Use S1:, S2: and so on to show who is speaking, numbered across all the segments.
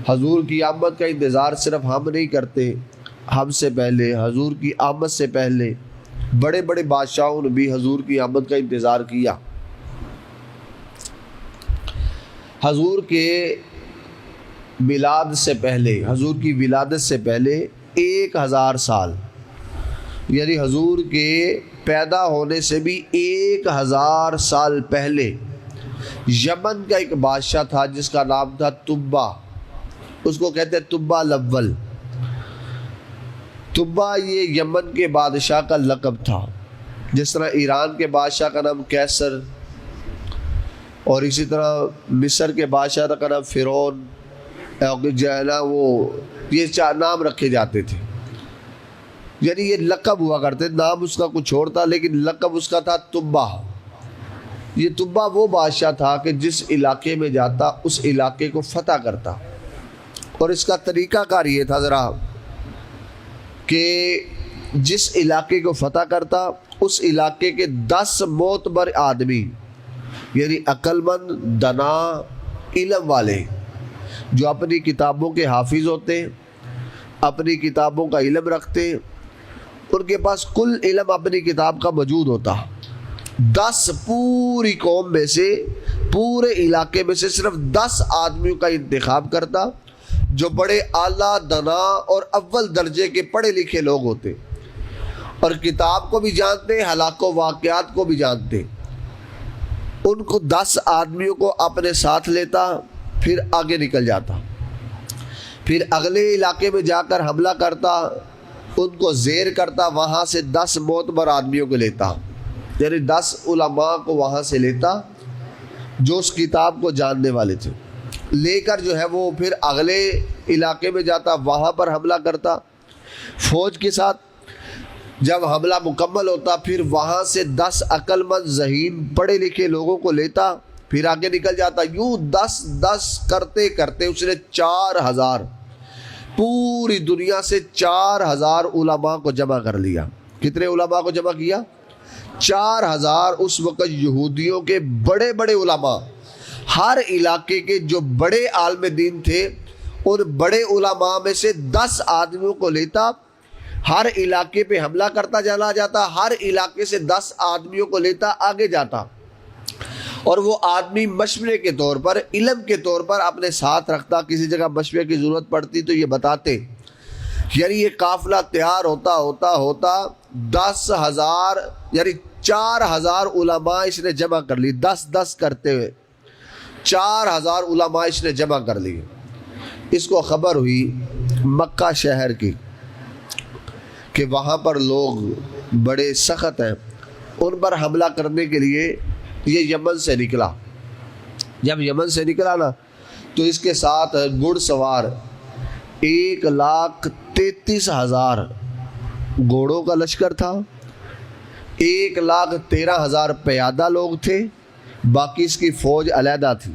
S1: حضور کی آمد کا انتظار صرف ہم نہیں کرتے، ہم سے پہلے، حضور کی آمد سے پہلے بڑے بڑے بادشاہوں نے بھی حضور کی آمد کا انتظار کیا۔ حضور کے میلاد سے پہلے، حضور کی ولادت سے پہلے 1000 سال، یعنی حضور کے پیدا ہونے سے بھی 1000 سال پہلے یمن کا ایک بادشاہ تھا جس کا نام تھا تبا، اس کو کہتے ہیں تبا الاول۔ تبا یہ یمن کے بادشاہ کا لقب تھا، جس طرح ایران کے بادشاہ کا نام کیسر، اور اسی طرح مصر کے بادشاہ کا نام فرعون، جو ہے نا وہ یہ 4 نام رکھے جاتے تھے، یعنی یہ لقب ہوا کرتے، نام اس کا کچھ اور تھا لیکن لقب اس کا تھا تبا۔ یہ تبا وہ بادشاہ تھا کہ جس علاقے میں جاتا اس علاقے کو فتح کرتا، اور اس کا طریقہ کار یہ تھا ذرا کہ جس علاقے کو فتح کرتا اس علاقے کے 10 معتبر آدمی، یعنی عقل مند، دنا، علم والے، جو اپنی کتابوں کے حافظ ہوتے، اپنی کتابوں کا علم رکھتے، ان کے پاس کل علم اپنی کتاب کا موجود ہوتا، 10 پوری قوم میں سے، پورے علاقے میں سے صرف 10 آدمیوں کا انتخاب کرتا جو بڑے اعلیٰ، دنا اور اول درجے کے پڑھے لکھے لوگ ہوتے، اور کتاب کو بھی جانتے، حالات و واقعات کو بھی جانتے۔ ان کو 10 آدمیوں کو اپنے ساتھ لیتا، پھر آگے نکل جاتا، پھر اگلے علاقے میں جا کر حملہ کرتا، ان کو زیر کرتا، وہاں سے 10 معتبر آدمیوں کو لیتا، یعنی 10 علماء کو وہاں سے لیتا جو اس کتاب کو جاننے والے تھے، لے کر جو ہے وہ پھر اگلے علاقے میں جاتا، وہاں پر حملہ کرتا فوج کے ساتھ۔ جب حملہ مکمل ہوتا پھر وہاں سے 10 عقل مند، ذہین، پڑھے لکھے لوگوں کو لیتا، پھر آگے نکل جاتا۔ یوں 10 کرتے کرتے اس نے 4000 پوری دنیا سے 4000 علماء کو جمع کر لیا۔ کتنے علماء کو جمع کیا؟ 4000۔ اس وقت یہودیوں کے بڑے بڑے علماء، ہر علاقے کے جو بڑے عالم دین تھے، ان بڑے علماء میں سے 10 آدمیوں کو لیتا، ہر علاقے پہ حملہ کرتا چلا جاتا، ہر علاقے سے 10 آدمیوں کو لیتا، آگے جاتا، اور وہ آدمی مشورے کے طور پر، علم کے طور پر اپنے ساتھ رکھتا۔ کسی جگہ مشورے کی ضرورت پڑتی تو یہ بتاتے، یعنی یہ قافلہ تیار ہوتا ہوتا ہوتا 10,000 یعنی 4000 علماء اس نے جمع کر لی، 10 کرتے ہوئے 4000 علماء اس نے جمع کر لیے۔ اس کو خبر ہوئی مکہ شہر کی کہ وہاں پر لوگ بڑے سخت ہیں، ان پر حملہ کرنے کے لیے یہ یمن سے نکلا۔ جب یمن سے نکلا نا تو اس کے ساتھ گھڑ سوار 1,33,000 گھوڑوں کا لشکر تھا، 1,13,000 پیادہ لوگ تھے، باقی اس کی فوج علیحدہ تھی،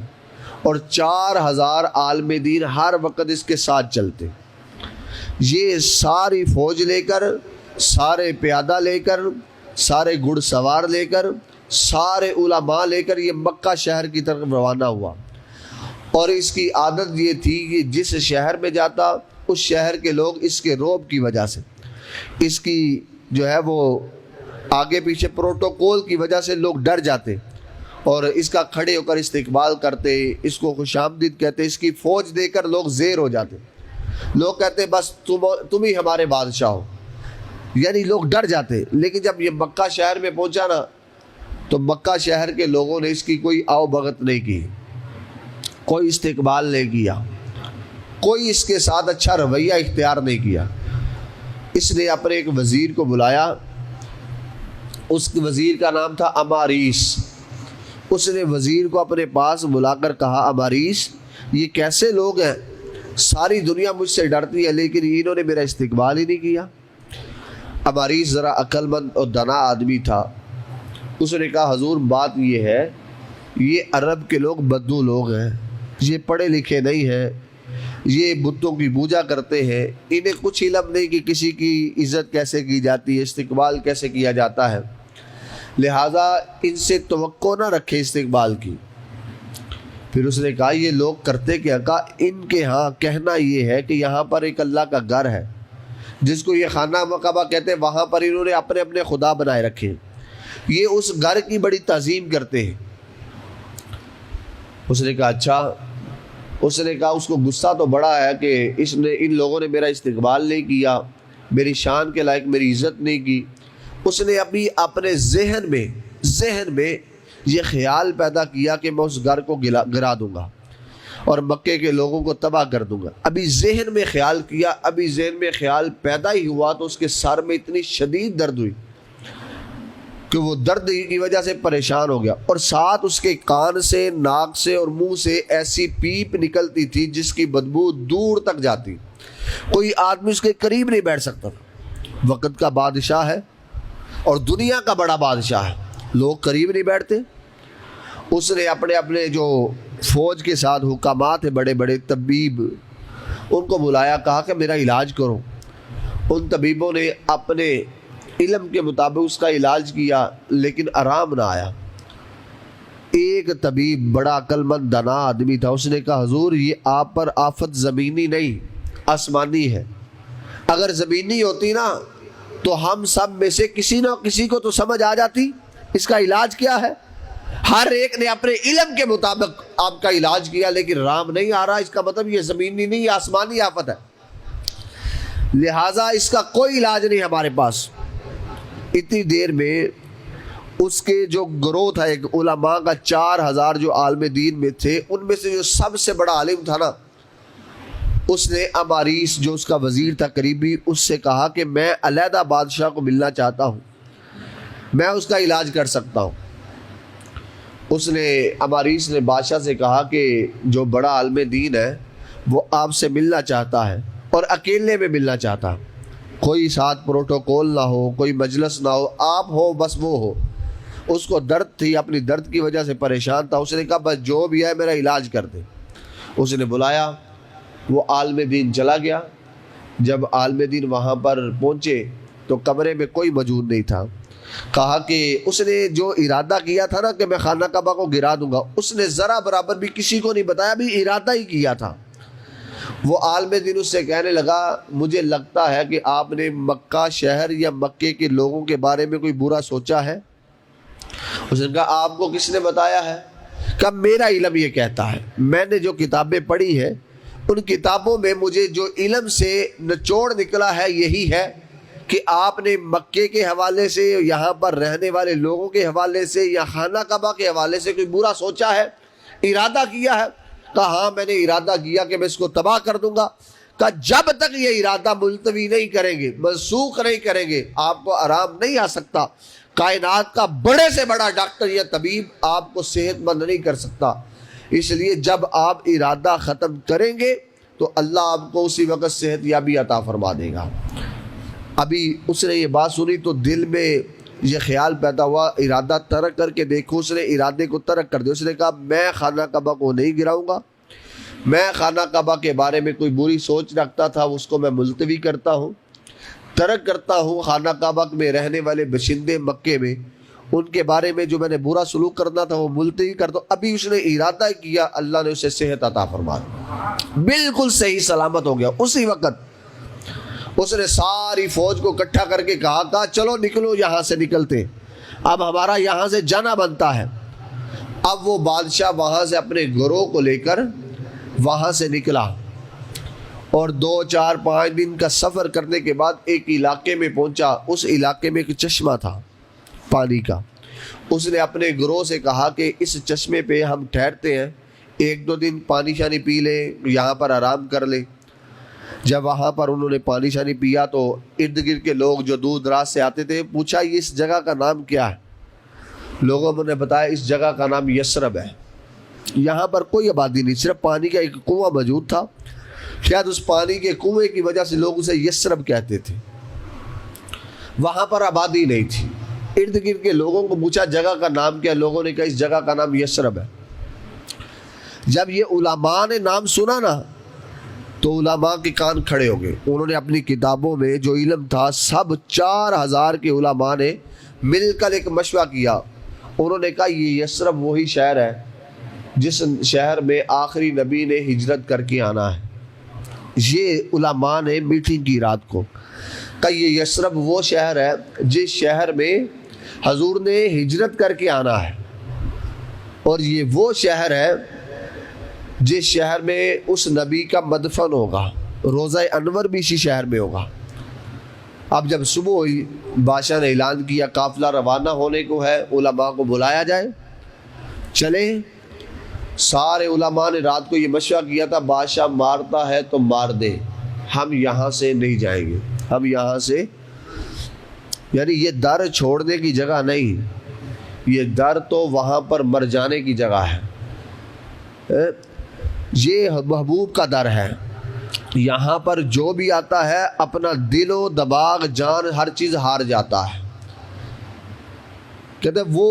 S1: اور 4000 عالم دین ہر وقت اس کے ساتھ چلتے۔ یہ ساری فوج لے کر، سارے پیادہ لے کر، سارے گھڑ سوار لے کر، سارے علماء لے کر یہ مکہ شہر کی طرف روانہ ہوا، اور اس کی عادت یہ تھی کہ جس شہر میں جاتا اس شہر کے لوگ اس کے رعب کی وجہ سے، اس کی جو ہے وہ آگے پیچھے پروٹوکول کی وجہ سے لوگ ڈر جاتے، اور اس کا کھڑے ہو کر استقبال کرتے، اس کو خوش آمدید کہتے، اس کی فوج دے کر لوگ زیر ہو جاتے، لوگ کہتے بس تم ہی ہمارے بادشاہ ہو، یعنی لوگ ڈر جاتے۔ لیکن جب یہ مکہ شہر میں پہنچا نا تو مکہ شہر کے لوگوں نے اس کی کوئی آؤ بھگت نہیں کی، کوئی استقبال نہیں کیا، کوئی اس کے ساتھ اچھا رویہ اختیار نہیں کیا۔ اس نے اپنے ایک وزیر کو بلایا، اس وزیر کا نام تھا اماریس۔ اس نے وزیر کو اپنے پاس بلا کر کہا، اماریس یہ کیسے لوگ ہیں، ساری دنیا مجھ سے ڈرتی ہے لیکن انہوں نے میرا استقبال ہی نہیں کیا۔ اماریس ذرا عقل مند اور دنا آدمی تھا، اس نے کہا حضور بات یہ ہے، یہ عرب کے لوگ بدو لوگ ہیں، یہ پڑھے لکھے نہیں ہیں، یہ بتوں کی پوجا کرتے ہیں، انہیں کچھ علم نہیں کہ کسی کی عزت کیسے کی جاتی ہے، استقبال کیسے کیا جاتا ہے، لہٰذا ان سے توقع نہ رکھے استقبال کی۔ پھر اس نے کہا یہ لوگ کرتے کیا؟ کہا ان کے ہاں کہنا یہ ہے کہ یہاں پر ایک اللہ کا گھر ہے جس کو یہ خانہ کعبہ کہتے ہیں، وہاں پر انہوں نے اپنے اپنے خدا بنائے رکھے، یہ اس گھر کی بڑی تعظیم کرتے ہیں۔ اس نے کہا اچھا۔ اس نے کہا اس کو غصہ تو بڑا ہے کہ ان لوگوں نے میرا استقبال نہیں کیا، میری شان کے لائق میری عزت نہیں کی۔ اس نے ابھی اپنے ذہن میں یہ خیال پیدا کیا کہ میں اس گھر کو گرا دوں گا اور مکے کے لوگوں کو تباہ کر دوں گا۔ ابھی ذہن میں خیال کیا، ابھی ذہن میں خیال پیدا ہی ہوا تو اس کے سر میں اتنی شدید درد ہوئی کہ وہ درد کی وجہ سے پریشان ہو گیا، اور ساتھ اس کے کان سے، ناک سے اور منہ سے ایسی پیپ نکلتی تھی جس کی بدبو دور تک جاتی، کوئی آدمی اس کے قریب نہیں بیٹھ سکتا تھا۔ وقت کا بادشاہ ہے اور دنیا کا بڑا بادشاہ ہے، لوگ قریب نہیں بیٹھتے۔ اس نے اپنے جو فوج کے ساتھ حکامات ہیں، بڑے بڑے طبیب، ان کو بلایا، کہا کہ میرا علاج کرو۔ ان طبیبوں نے اپنے علم کے مطابق اس کا علاج کیا لیکن آرام نہ آیا۔ ایک طبیب بڑا عقل مند دانا آدمی تھا، اس نے کہا حضور یہ آپ پر آفت زمینی نہیں آسمانی ہے، اگر زمینی ہوتی نا تو ہم سب میں سے کسی نہ کسی کو تو سمجھ آ جاتی اس کا علاج کیا ہے۔ ہر ایک نے اپنے علم کے مطابق آپ کا علاج کیا لیکن رام نہیں آ رہا، اس کا مطلب یہ زمینی نہیں آسمانی آفت ہے، لہٰذا اس کا کوئی علاج نہیں ہمارے پاس۔ اتنی دیر میں اس کے جو گروہ تھا ایک علماء کا، 4000 جو عالم دین میں تھے، ان میں سے جو سب سے بڑا عالم تھا نا، اس نے اماریس جو اس کا وزیر تھا قریبی، اس سے کہا کہ میں علیحدہ بادشاہ کو ملنا چاہتا ہوں، میں اس کا علاج کر سکتا ہوں۔ اس نے اماریس نے بادشاہ سے کہا کہ جو بڑا عالم دین ہے وہ آپ سے ملنا چاہتا ہے اور اکیلے میں ملنا چاہتا ہے، کوئی ساتھ پروٹوکول نہ ہو، کوئی مجلس نہ ہو، آپ ہو بس وہ ہو۔ اس کو درد تھی، اپنی درد کی وجہ سے پریشان تھا، اس نے کہا بس جو بھی ہے میرا علاج کر دے۔ اس نے بلایا، وہ عالم دین چلا گیا۔ جب عالم دین وہاں پر پہنچے تو کمرے میں کوئی موجود نہیں تھا۔ کہا کہ اس نے جو ارادہ کیا تھا نا کہ میں خانہ کعبہ کو گرا دوں گا، اس نے ذرا برابر بھی کسی کو نہیں بتایا، بھی ارادہ ہی کیا تھا۔ وہ عالم دین اس سے کہنے لگا مجھے لگتا ہے کہ آپ نے مکہ شہر یا مکے کے لوگوں کے بارے میں کوئی برا سوچا ہے۔ اس نے کہا آپ کو کس نے بتایا ہے؟ کہ میرا علم یہ کہتا ہے، میں نے جو کتابیں پڑھی ہیں ان کتابوں میں مجھے جو علم سے نچوڑ نکلا ہے یہی ہے کہ آپ نے مکے کے حوالے سے، یہاں پر رہنے والے لوگوں کے حوالے سے یا خانہ کعبہ کے حوالے سے کوئی برا سوچا ہے، ارادہ کیا ہے؟ کہا ہاں میں نے ارادہ کیا کہ میں اس کو تباہ کر دوں گا۔ کہا جب تک یہ ارادہ ملتوی نہیں کریں گے، منسوخ نہیں کریں گے، آپ کو آرام نہیں آ سکتا۔ کائنات کا بڑے سے بڑا ڈاکٹر یا طبیب آپ کو صحت مند نہیں کر سکتا، اس لیے جب آپ ارادہ ختم کریں گے تو اللہ آپ کو اسی وقت صحت یابی عطا فرما دے گا۔ ابھی اس نے یہ بات سنی تو دل میں یہ خیال پیدا ہوا، ارادہ ترک کر کے دیکھو۔ اس نے ارادے کو ترک کر دیا، اس نے کہا میں خانہ کعبہ کو نہیں گراؤں گا، میں خانہ کعبہ کے بارے میں کوئی بری سوچ رکھتا تھا اس کو میں ملتوی کرتا ہوں، ترک کرتا ہوں۔ خانہ کعبہ میں رہنے والے باشندے مکے میں ان کے بارے میں جو میں نے برا سلوک کرنا تھا وہ ملتوی کرتا ہوں۔ ابھی اس نے ارادہ کیا، اللہ نے اسے صحت عطا فرما دی، بالکل صحیح سلامت ہو گیا۔ اسی وقت اس نے ساری فوج کو اکٹھا کر کے کہا چلو نکلو یہاں سے، نکلتے، اب ہمارا یہاں سے جانا بنتا ہے۔ اب وہ بادشاہ وہاں سے اپنے گروہ کو لے کر وہاں سے نکلا اور 2 4 5 دن کا سفر کرنے کے بعد ایک علاقے میں پہنچا۔ اس علاقے میں ایک چشمہ تھا پانی کا۔ اس نے اپنے گروہ سے کہا کہ اس چشمے پہ ہم ٹھہرتے ہیں، 1 2 دن پانی شانی پی لیں، یہاں پر آرام کر لیں۔ جب وہاں پر انہوں نے پانی شانی پیا تو ارد گرد کے لوگ جو دور دراز سے آتے تھے پوچھا یہ اس جگہ کا نام کیا ہے؟ لوگوں نے بتایا اس جگہ کا نام یثرب ہے، یہاں پر کوئی آبادی نہیں، صرف پانی کا ایک کنواں موجود تھا، شاید اس پانی کے کنویں کی وجہ سے لوگ اسے یثرب کہتے تھے، وہاں پر آبادی نہیں تھی۔ ارد گرد کے لوگوں کو پوچھا جگہ کا نام کیا؟ لوگوں نے کہا اس جگہ کا نام یثرب ہے۔ جب یہ علماء نے نام سنا نا تو علماء کے کان کھڑے ہو گئے، انہوں نے اپنی کتابوں میں جو علم تھا سب 4000 کے علماء نے مل کر ایک مشورہ کیا، انہوں نے کہا یہ یثرب وہی شہر ہے جس شہر میں آخری نبی نے ہجرت کر کے آنا ہے. یہ علماء نے میٹنگ کی رات کو کہ یہ یثرب وہ شہر ہے جس شہر میں حضور نے ہجرت کر کے آنا ہے، اور یہ وہ شہر ہے جس شہر میں اس نبی کا مدفن ہوگا. روضہ انور بھی اسی شہر میں ہوگا. اب جب صبح ہوئی بادشاہ نے اعلان کیا قافلہ روانہ ہونے کو ہے، علماء کو بلایا جائے. چلے سارے علماء نے رات کو یہ مشورہ کیا تھا بادشاہ مارتا ہے تو مار دے، ہم یہاں سے نہیں جائیں گے. ہم یہاں سے، یعنی یہ در چھوڑنے کی جگہ نہیں، یہ در تو وہاں پر مر جانے کی جگہ ہے. یہ محبوب کا در ہے. یہاں پر جو بھی آتا ہے اپنا دل و دماغ جان ہر چیز ہار جاتا ہے. کہتے وہ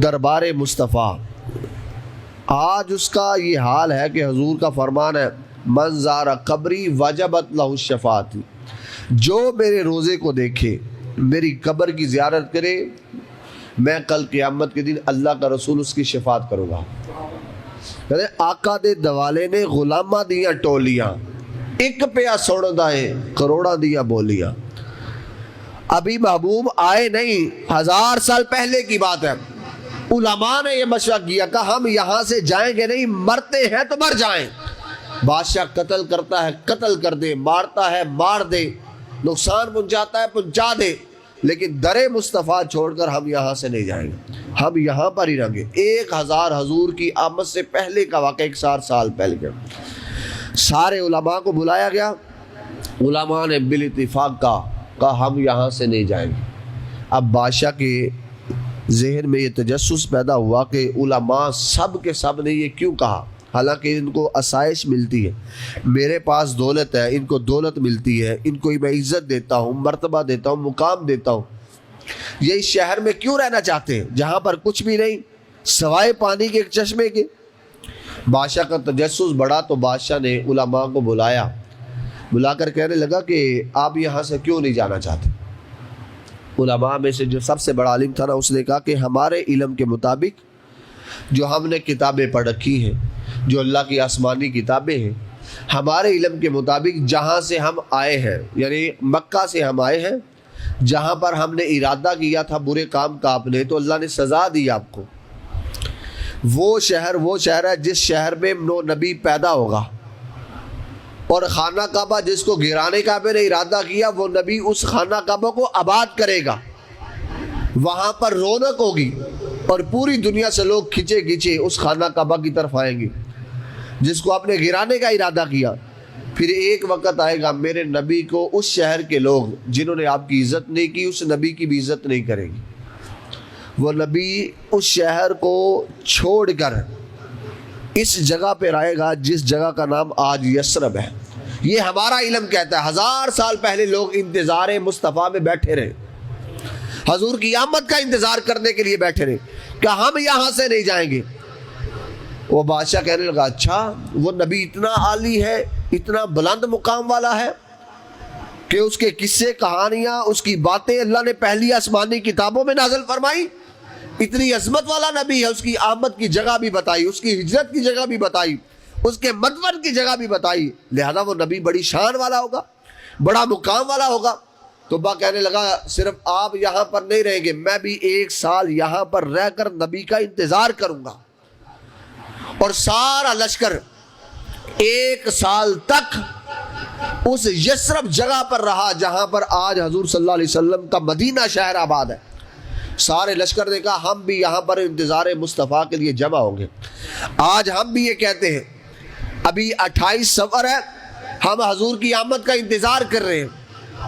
S1: دربار مصطفیٰ، آج اس کا یہ حال ہے کہ حضور کا فرمان ہے من زار قبری وجبت لہ الشفاعت، جو میرے روزے کو دیکھے، میری قبر کی زیارت کرے، میں کل قیامت کے دن اللہ کا رسول اس کی شفاعت کروں گا. کہتے آقا دے دوالے نے غلامہ دیا ٹولیاں، ایک پیا سوڑا ہے کروڑا دیا بولیاں. ابھی محبوب آئے نہیں، 1000 سال پہلے کی بات ہے. علماء نے یہ مشورہ کیا کہ ہم یہاں سے جائیں گے نہیں، مرتے ہیں تو مر جائیں. بادشاہ قتل کرتا ہے قتل کر دے، مارتا ہے مار دے، نقصان پہنچاتا ہے پہنچا دے، لیکن در مصطفیٰ چھوڑ کر ہم یہاں سے نہیں جائیں گے، ہم یہاں پر ہی رہیں گے. 1000 حضور کی آمد سے پہلے کا واقعہ، 1000 سال پہلے کا. سارے علماء کو بلایا گیا. علماء نے بالاتفاق کہا ہم یہاں سے نہیں جائیں گے. اب بادشاہ کے ذہن میں یہ تجسس پیدا ہوا کہ علماء سب کے سب نے یہ کیوں کہا، حالانکہ ان کو آسائش ملتی ہے، میرے پاس دولت ہے، ان کو دولت ملتی ہے، ان کو میں عزت دیتا ہوں، مرتبہ دیتا ہوں، مقام دیتا ہوں. یہ اس شہر میں کیوں رہنا چاہتے ہیں جہاں پر کچھ بھی نہیں سوائے پانی کے ایک چشمے کے؟ بادشاہ کا تجسس بڑھا تو بادشاہ نے علماء کو بلا کر کہنے لگا کہ آپ یہاں سے کیوں نہیں جانا چاہتے؟ علماء میں سے جو سب سے بڑا عالم تھا نا، اس نے کہا کہ ہمارے علم کے مطابق جو ہم نے کتابیں پڑھ رکھی ہیں، جو اللہ کی آسمانی کتابیں ہیں، ہمارے علم کے مطابق جہاں سے ہم آئے ہیں، یعنی مکہ سے ہم آئے ہیں، جہاں پر ہم نے ارادہ کیا تھا برے کام کا آپ نے، تو اللہ نے سزا دی آپ کو. وہ شہر ہے جس شہر میں نو نبی پیدا ہوگا، اور خانہ کعبہ جس کو گرانے کا میں نے ارادہ کیا، وہ نبی اس خانہ کعبہ کو آباد کرے گا. وہاں پر رونق ہوگی اور پوری دنیا سے لوگ کھچے کھچے اس خانہ کعبہ کی طرف آئیں گے جس کو آپ نے گرانے کا ارادہ کیا. پھر ایک وقت آئے گا میرے نبی کو اس شہر کے لوگ جنہوں نے آپ کی عزت نہیں کی، اس نبی کی بھی عزت نہیں کریں گے. وہ نبی اس شہر کو چھوڑ کر اس جگہ پہ آئے گا جس جگہ کا نام آج یثرب ہے. یہ ہمارا علم کہتا ہے 1000 سال پہلے لوگ انتظار مصطفیٰ میں بیٹھے رہے، حضور کی آمد کا انتظار کرنے کے لیے بیٹھے رہے کہ ہم یہاں سے نہیں جائیں گے. وہ بادشاہ کہنے لگا اچھا وہ نبی اتنا عالی ہے، اتنا بلند مقام والا ہے کہ اس کے قصے کہانیاں، اس کی باتیں اللہ نے پہلی آسمانی کتابوں میں نازل فرمائی. اتنی عظمت والا نبی ہے، اس کی آمد کی جگہ بھی بتائی، اس کی ہجرت کی جگہ بھی بتائی، اس کے مدفن کی جگہ بھی بتائی، لہذا وہ نبی بڑی شان والا ہوگا، بڑا مقام والا ہوگا. تو با کہنے لگا صرف آپ یہاں پر نہیں رہیں گے، میں بھی 1 سال یہاں پر رہ کر نبی کا انتظار کروں گا. اور سارا لشکر 1 سال تک اس یثرب جگہ پر رہا جہاں پر آج حضور صلی اللہ علیہ وسلم کا مدینہ شہر آباد ہے. سارے لشکر نے کہا ہم بھی یہاں پر انتظار مصطفیٰ کے لیے جمع ہوں گے. آج ہم بھی یہ کہتے ہیں ابھی 28 صفر ہے، ہم حضور کی آمد کا انتظار کر رہے ہیں،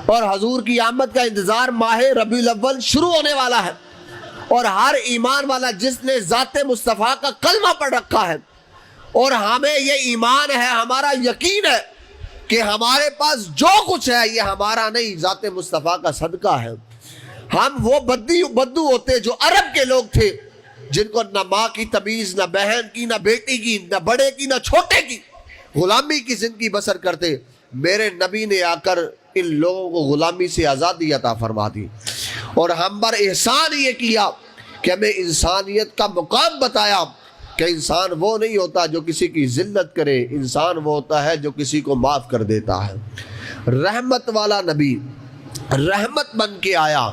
S1: اور حضور کی آمد کا انتظار ماہ ربیع الاول شروع ہونے والا ہے. اور ہر ایمان والا جس نے ذات مصطفیٰ کا کلمہ پڑھ رکھا ہے، اور ہمیں یہ ایمان ہے، ہمارا یقین ہے کہ ہمارے پاس جو کچھ ہے یہ ہمارا نہیں، ذات مصطفیٰ کا صدقہ ہے. ہم وہ بدو ہوتے جو عرب کے لوگ تھے جن کو نہ ماں کی تمیز، نہ بہن کی، نہ بیٹی کی، نہ بڑے کی، نہ چھوٹے کی، غلامی کی زندگی بسر کرتے. میرے نبی نے آ کر ان لوگوں کو غلامی سے آزادی عطا فرما دی، اور ہم پر احسان یہ کیا کہ ہمیں انسانیت کا مقام بتایا، کہ انسان وہ نہیں ہوتا جو کسی کی ذلت کرے، انسان وہ ہوتا ہے جو کسی کو معاف کر دیتا ہے۔ رحمت والا نبی رحمت بن کے آیا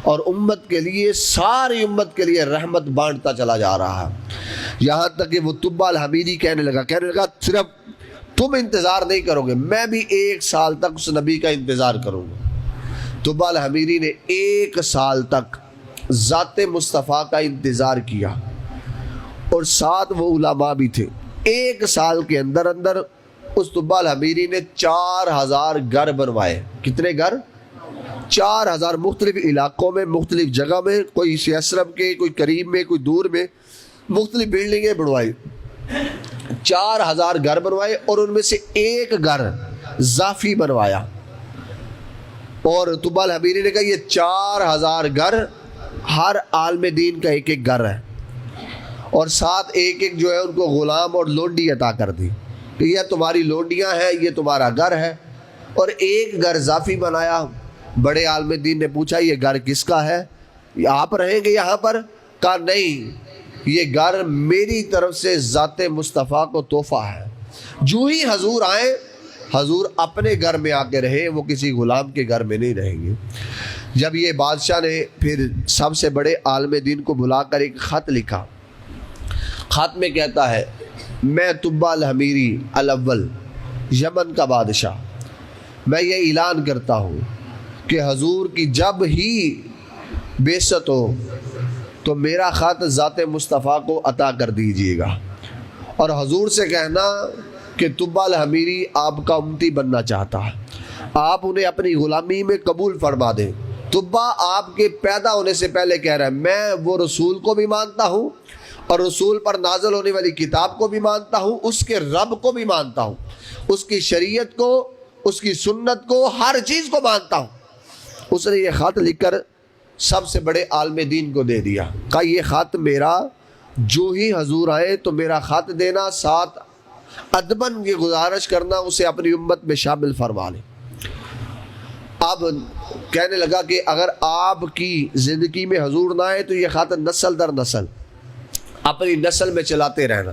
S1: اور امت کے لیے، ساری امت کے لیے رحمت بانٹتا چلا جا رہا ہے، یہاں تک کہ وہ طبہ الحمیری کہنے لگا صرف تم انتظار نہیں کرو گے، میں بھی 1 سال تک اس نبی کا انتظار کروں گا۔ طبہ الحمیری نے 1 سال تک ذات مصطفیٰ کا انتظار کیا، اور ساتھ وہ علماء بھی تھے۔ 1 سال کے اندر اس طبہ الحمیری نے 4000 گھر بنوائے۔ کتنے گھر؟ 4000، مختلف علاقوں میں، مختلف جگہ میں، کوئی سیسرم کے، کوئی قریب میں، کوئی دور میں، مختلف بلڈنگیں بنوائی۔ 4000 گھر بنوائے، اور ان میں سے 1 گھر ضافی بنوایا۔ اور طبہ الحمیری نے کہا یہ 4000 گھر ہر عالم دین کا 1 گھر ہے، اور ساتھ 1 جو ہے ان کو غلام اور لونڈی عطا کر دی کہ یہ تمہاری لونڈیاں ہیں، یہ تمہارا گھر ہے، اور 1 گھر ضافی بنایا۔ بڑے عالم دین نے پوچھا یہ گھر کس کا ہے؟ آپ رہیں گے یہاں پر؟ کہا نہیں، یہ گھر میری طرف سے ذات مصطفیٰ کو تحفہ ہے۔ جو ہی حضور آئیں، حضور اپنے گھر میں آ کے رہے، وہ کسی غلام کے گھر میں نہیں رہیں گے۔ جب یہ بادشاہ نے پھر سب سے بڑے عالم دین کو بلا کر ایک خط لکھا، خط میں کہتا ہے میں طبہ الحمیری الاول یمن کا بادشاہ، میں یہ اعلان کرتا ہوں کہ حضور کی جب ہی بعثت ہو تو میرا خط ذات مصطفیٰ کو عطا کر دیجیے گا، اور حضور سے کہنا کہ طبہ الحمیری آپ کا امتی بننا چاہتا ہے، آپ انہیں اپنی غلامی میں قبول فرما دیں۔ طبہ آپ کے پیدا ہونے سے پہلے کہہ رہا ہے میں وہ رسول کو بھی مانتا ہوں، اور رسول پر نازل ہونے والی کتاب کو بھی مانتا ہوں، اس کے رب کو بھی مانتا ہوں، اس کی شریعت کو، اس کی سنت کو، ہر چیز کو مانتا ہوں۔ اس نے یہ خط لکھ کر سب سے بڑے عالم دین کو دے دیا، کہا یہ خط میرا، جو ہی حضور آئے تو میرا خط دینا، ساتھ ادباً یہ گزارش کرنا اسے اپنی امت میں شامل فرما لے۔ اب کہنے لگا کہ اگر آپ کی زندگی میں حضور نہ آئے تو یہ خط نسل در نسل اپنی نسل میں چلاتے رہنا۔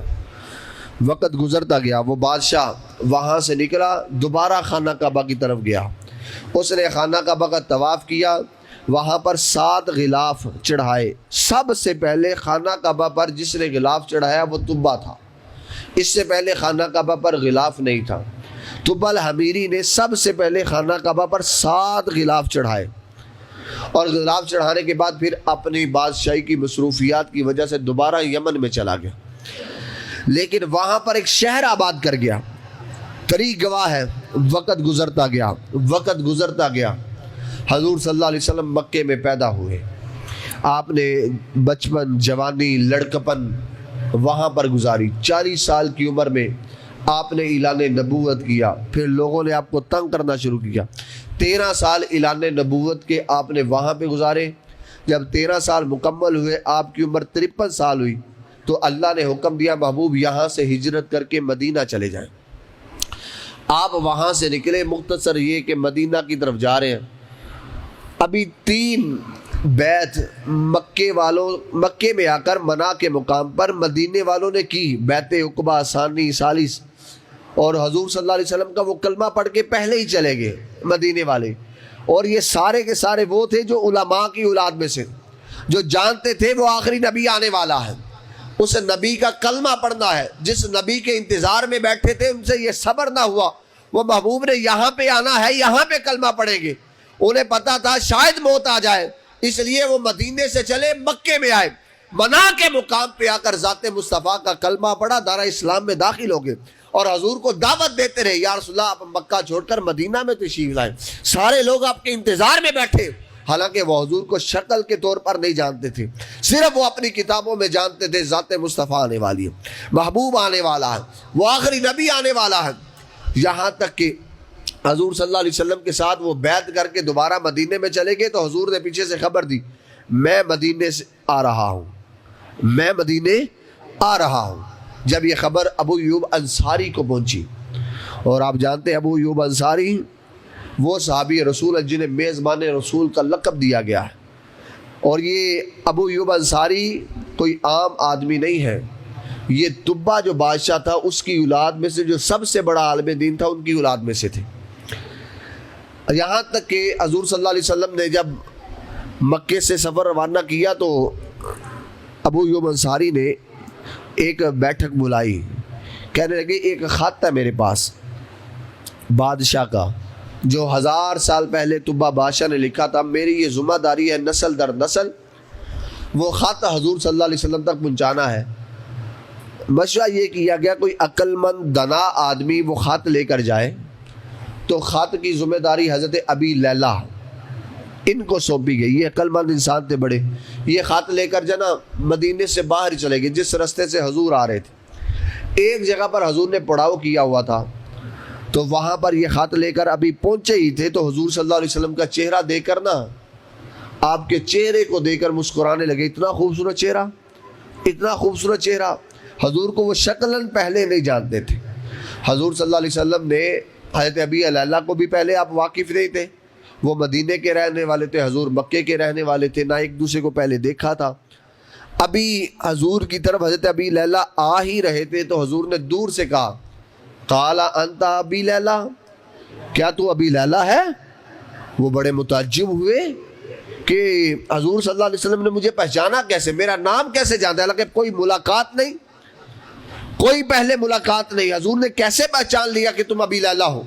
S1: وقت گزرتا گیا، وہ بادشاہ وہاں سے نکلا، دوبارہ خانہ کعبہ کی طرف گیا۔ اس نے خانہ کعبہ کا طواف کیا، وہاں پر 7 غلاف چڑھائے۔ سب سے پہلے خانہ کعبہ پر جس نے غلاف چڑھایا وہ طبہ تھا، اس سے پہلے خانہ کعبہ پر غلاف نہیں تھا۔ طبہ الحمیری نے سب سے پہلے خانہ کعبہ پر 7 غلاف چڑھائے، اور غلاف چڑھانے کے بعد پھر اپنی بادشاہی کی مصروفیات کی وجہ سے دوبارہ یمن میں چلا گیا، لیکن وہاں پر ایک شہر آباد کر گیا۔ تاریخ گواہ ہے، وقت گزرتا گیا، حضور صلی اللہ علیہ وسلم مکے میں پیدا ہوئے، آپ نے بچپن، جوانی، لڑکپن وہاں پر گزاری۔ 40 سال کی عمر میں آپ نے اعلان نبوت کیا، پھر لوگوں نے آپ کو تنگ کرنا شروع کیا۔ 13 سال اعلان نبوت کے آپ نے وہاں پہ گزارے۔ جب 13 سال مکمل ہوئے، آپ کی عمر 53 سال ہوئی، تو اللہ نے حکم دیا محبوب یہاں سے ہجرت کر کے مدینہ چلے جائیں۔ آپ وہاں سے نکلے، مختصر یہ کہ مدینہ کی طرف جا رہے ہیں۔ ابھی 3 بیعت مکے میں آ کر منا کے مقام پر مدینے والوں نے کی، بیعت عقبہ، ثانی، ثالث، اور حضور صلی اللہ علیہ وسلم کا وہ کلمہ پڑھ کے پہلے ہی چلے گئے مدینے والے۔ اور یہ سارے کے سارے وہ تھے جو علماء کی اولاد میں سے، جو جانتے تھے وہ آخری نبی آنے والا ہے، اس نبی کا کلمہ پڑھنا ہے۔ جس نبی کے انتظار میں بیٹھے تھے ان سے یہ صبر نہ ہوا، وہ محبوب نے یہاں پہ آنا ہے، یہاں پہ کلمہ پڑھیں گے۔ انہیں پتا تھا شاید موت آ جائے، اس لیے وہ مدینے سے چلے، مکے میں آئے، منا کے مقام پہ آ کر ذات مصطفیٰ کا کلمہ پڑھا، دارہ اسلام میں داخل ہو گئے، اور حضور کو دعوت دیتے رہے، یا رسول اللہ آپ مکہ چھوڑ کر مدینہ میں تشریف لائیں۔ سارے لوگ آپ کے انتظار میں بیٹھے، حالانکہ وہ حضور کو شکل کے طور پر نہیں جانتے تھے، صرف وہ اپنی کتابوں میں جانتے تھے ذات مصطفیٰ آنے والی ہے، محبوب آنے والا ہے، وہ آخری نبی آنے والا ہے۔ یہاں تک کہ حضور صلی اللہ علیہ وسلم کے ساتھ وہ بیعت کر کے دوبارہ مدینے میں چلے گئے، تو حضور نے پیچھے سے خبر دی میں مدینے سے آ رہا ہوں۔ جب یہ خبر ابو ایوب انصاری کو پہنچی، اور آپ جانتے ہیں ابو ایوب انصاری وہ صحابی رسول ہیں جنہیں میزبان رسول کا لقب دیا گیا ہے، اور یہ ابو ایوب انصاری کوئی عام آدمی نہیں ہے، یہ تبا جو بادشاہ تھا اس کی اولاد میں سے جو سب سے بڑا عالم دین تھا ان کی اولاد میں سے تھے. یہاں تک کہ حضور صلی اللہ علیہ وسلم نے جب مکے سے سفر روانہ کیا تو ابو ایوب انصاری نے ایک بیٹھک بلائی. کہنے لگے ایک خط ہے میرے پاس بادشاہ کا جو 1000 سال پہلے تبا بادشاہ نے لکھا تھا. میری یہ ذمہ داری ہے نسل در نسل وہ خط حضور صلی اللہ علیہ وسلم تک پہنچانا ہے. مشورہ یہ کیا گیا کوئی عقل مند دنا آدمی وہ خط لے کر جائے تو خط کی ذمہ داری حضرت ابی لیلہ ان کو سونپی گئی. یہ عقل مند انسان تھے بڑے. یہ خط لے کر جانا مدینے سے باہر چلے گئے جس راستے سے حضور آ رہے تھے. ایک جگہ پر حضور نے پڑاؤ کیا ہوا تھا تو وہاں پر یہ خط لے کر ابھی پہنچے ہی تھے تو حضور صلی اللہ علیہ وسلم کا چہرہ دیکھ کر نا آپ کے چہرے کو دیکھ کر مسکرانے لگے. اتنا خوبصورت چہرہ, اتنا خوبصورت چہرہ. حضور کو وہ شکلاً پہلے نہیں جانتے تھے. حضور صلی اللہ علیہ وسلم نے حضرت ابی لیلہ کو بھی پہلے آپ واقف نہیں تھے. وہ مدینے کے رہنے والے تھے, حضور مکے کے رہنے والے تھے, نہ ایک دوسرے کو پہلے دیکھا تھا. ابھی حضور کی طرف حضرت ابی لیلہ آ ہی رہے تھے تو حضور نے دور سے کہا قال انت ابی لیلہ, کیا تو ابی لیلہ ہے؟ وہ بڑے متعجب ہوئے کہ حضور صلی اللہ علیہ وسلم نے مجھے پہچانا کیسے, میرا نام کیسے جانتا ہے؟ حالانکہ کوئی ملاقات نہیں, کوئی پہلے ملاقات نہیں, حضور نے کیسے پہچان لیا کہ تم ابی لیلہ ہو؟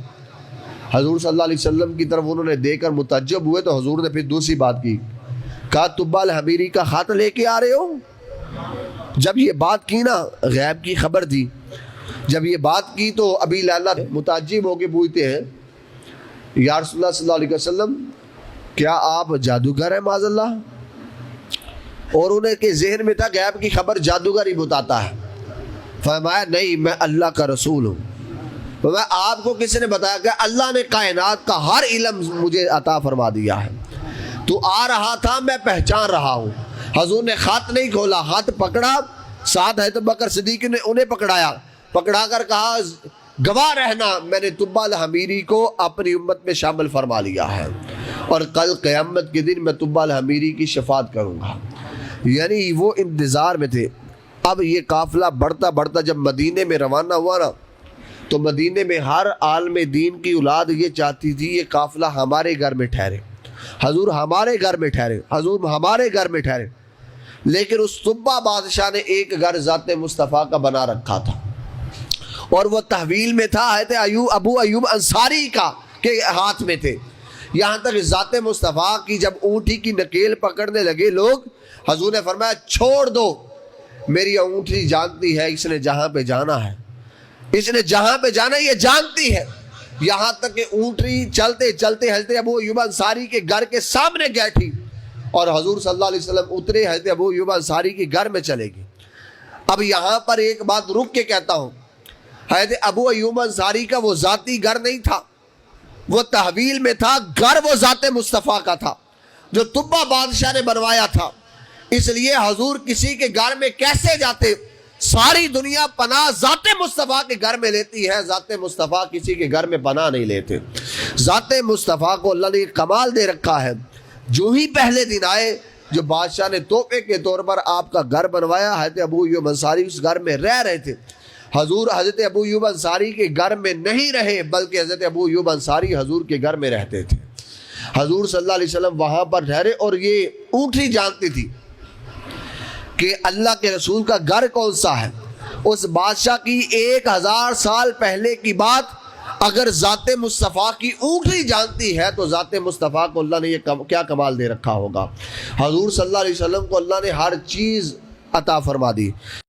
S1: حضور صلی اللہ علیہ وسلم کی طرف انہوں نے دیکھ کر متعجب ہوئے تو حضور نے پھر دوسری بات کی, کہا تبا الحمیری کا خط لے کے آ رہے ہو؟ جب یہ بات کی نا, غیب کی خبر تھی, جب یہ بات کی تو ابی لیلہ متعجب ہو کے پوچھتے ہیں یا رسول اللہ صلی اللہ علیہ وسلم کیا آپ جادوگر ہیں معاذ اللہ؟ اور انہیں کے ذہن میں تھا غیب کی خبر جادوگر ہی بتاتا ہے. فرمایا نہیں, میں اللہ کا رسول ہوں. فرمایا آپ کو کس نے بتایا؟ کہ اللہ نے کائنات کا ہر علم مجھے عطا فرما دیا ہے. تو آ رہا تھا میں پہچان رہا ہوں. حضور نے خط نہیں کھولا, ہاتھ پکڑا, ساتھ حضرت بکر صدیق نے انہیں پکڑا کر کہا گواہ رہنا میں نے تبا الحمیری کو اپنی امت میں شامل فرما لیا ہے اور کل قیامت کے دن میں تبا الحمیری کی شفاعت کروں گا. یعنی وہ انتظار میں تھے. اب یہ قافلہ بڑھتا بڑھتا جب مدینے میں روانہ ہوا نا تو مدینے میں ہر عالم دین کی اولاد یہ چاہتی تھی یہ قافلہ ہمارے گھر میں ٹھہرے, حضور ہمارے گھر میں ٹھہرے, حضور ہمارے گھر میں ٹھہرے. لیکن اس تبا بادشاہ نے ایک گھر ذات مصطفیٰ کا بنا رکھا تھا اور وہ تحویل میں تھا حضرت ابو ایوب انصاری کا کے ہاتھ میں تھے. یہاں تک ذات مصطفیٰ کی جب اونٹھی کی نکیل پکڑنے لگے لوگ, حضور نے فرمایا چھوڑ دو, میری اونٹھی جانتی ہے اس نے جہاں پہ جانا ہے, اس نے جہاں پہ جانا ہے یہ جانتی ہے. یہاں تک کہ اونٹھی چلتے چلتے حضرت ابو ایوب انصاری کے گھر کے سامنے بیٹھی اور حضور صلی اللہ علیہ وسلم اترے, حضرت ابو ایوب انصاری کے گھر میں چلے گئے. اب یہاں پر ایک بات رک کے کہتا ہوں, حضرت ابو ایوب انصاری کا وہ ذاتی گھر نہیں تھا, وہ تحویل میں تھا. گھر وہ ذات مصطفیٰ کا تھا جو تبا بادشاہ نے بنوایا تھا. اس لیے حضور کسی کے گھر میں کیسے جاتے؟ ساری دنیا پناہ ذات مصطفیٰ کے گھر میں لیتی ہے, ذات مصطفیٰ کسی کے گھر میں پناہ نہیں لیتے. ذات مصطفیٰ کو اللہ نے کمال دے رکھا ہے. جو ہی پہلے دن آئے جو بادشاہ نے تحفے کے طور پر آپ کا گھر بنوایا, حضرت ابو ایوب انصاری اس گھر میں رہ رہے تھے. حضور حضرت ابو ایوب انصاری کے گھر میں نہیں رہے بلکہ حضرت ابو ایوب انصاری حضور کے گھر میں رہتے تھے. حضور صلی اللہ علیہ وسلم وہاں پر ٹھہرے اور یہ اونٹھی جانتی تھی کہ اللہ کے رسول کا گھر کون سا ہے. اس بادشاہ کی 1000 سال پہلے کی بات اگر ذات مصطفیٰ کی اونٹھی جانتی ہے تو ذات مصطفیٰ کو اللہ نے یہ کیا کمال دے رکھا ہوگا. حضور صلی اللہ علیہ وسلم کو اللہ نے ہر چیز عطا فرما دی.